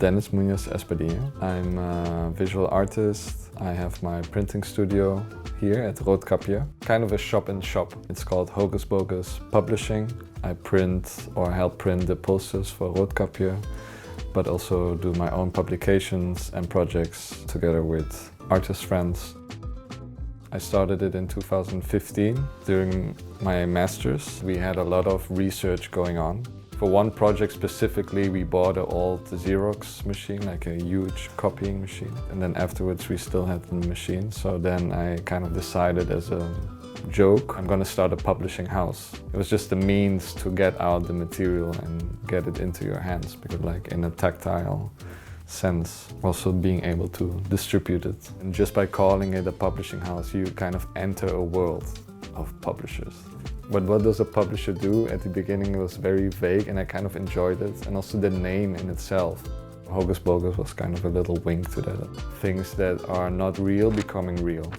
Dennis Muñoz Espadiña. I'm a visual artist. I have my printing studio here at Roodkapje. Kind of a shop-in-shop. It's called Hocus Bogus Publishing. I print or help print the posters for Roodkapje, but also do my own publications and projects together with artist friends. I started it in 2015 during my master's. We had a lot of research going on. For one project specifically, we bought an old Xerox machine, like a huge copying machine. And then afterwards we still had the machine. So then I kind of decided as a joke, I'm gonna start a publishing house. It was just a means to get out the material and get it into your hands, because like in a tactile sense, also being able to distribute it. And just by calling it a publishing house, you kind of enter a world of publishers. But what does a publisher do? At the beginning it was very vague and I kind of enjoyed it, and also the name in itself. Hocus Bogus was kind of a little wink to that. Things that are not real becoming real.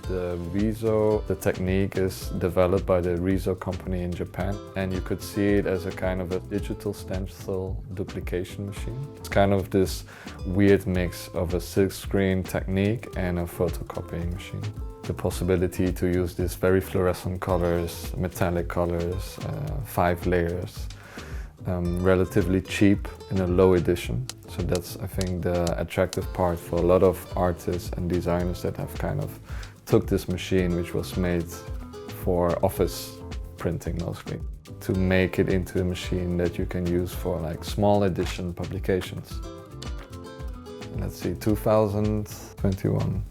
The Riso, the technique is developed by the Riso company in Japan, and you could see it as a kind of a digital stencil duplication machine. It's kind of this weird mix of a silkscreen technique and a photocopying machine. The possibility to use these very fluorescent colors, metallic colors, 5 layers, relatively cheap in a low edition. So that's, I think, the attractive part for a lot of artists and designers that have kind of took this machine, which was made for office printing mostly, to make it into a machine that you can use for like small edition publications. Let's see, 2021.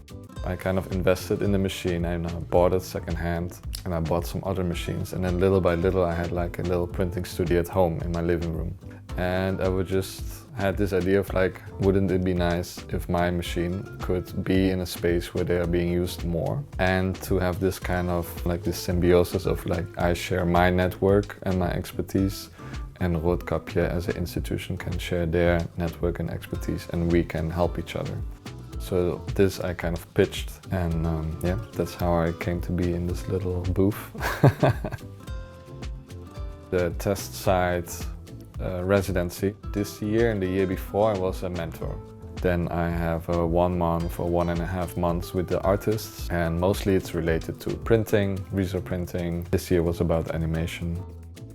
I kind of invested in the machine and I bought it secondhand, and I bought some other machines, and then little by little I had like a little printing studio at home in my living room. And I would just had this idea of like, wouldn't it be nice if my machine could be in a space where they are being used more, and to have this kind of like this symbiosis of like, I share my network and my expertise, and Roodkapje as an institution can share their network and expertise, and we can help each other. So this I kind of pitched, and yeah, that's how I came to be in this little booth. The test site residency. This year and the year before I was a mentor. Then I have a 1 month or 1.5 months with the artists, and mostly it's related to printing, Riso-printing. This year was about animation.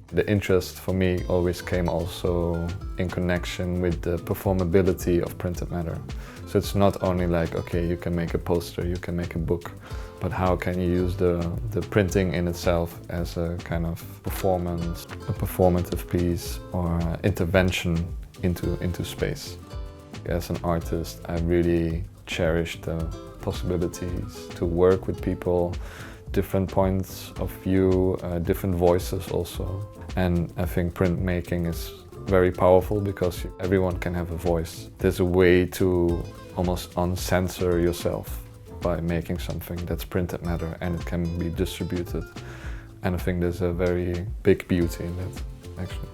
The interest for me always came also in connection with the performability of printed matter. So it's not only like, okay, you can make a poster, you can make a book, but how can you use the printing in itself as a kind of performance, a performative piece, or intervention into space. As an artist, I really cherish the possibilities to work with people, different points of view, different voices also. And I think printmaking is very powerful because everyone can have a voice. There's a way to almost uncensor yourself by making something that's printed matter, and it can be distributed. And I think there's a very big beauty in that, actually.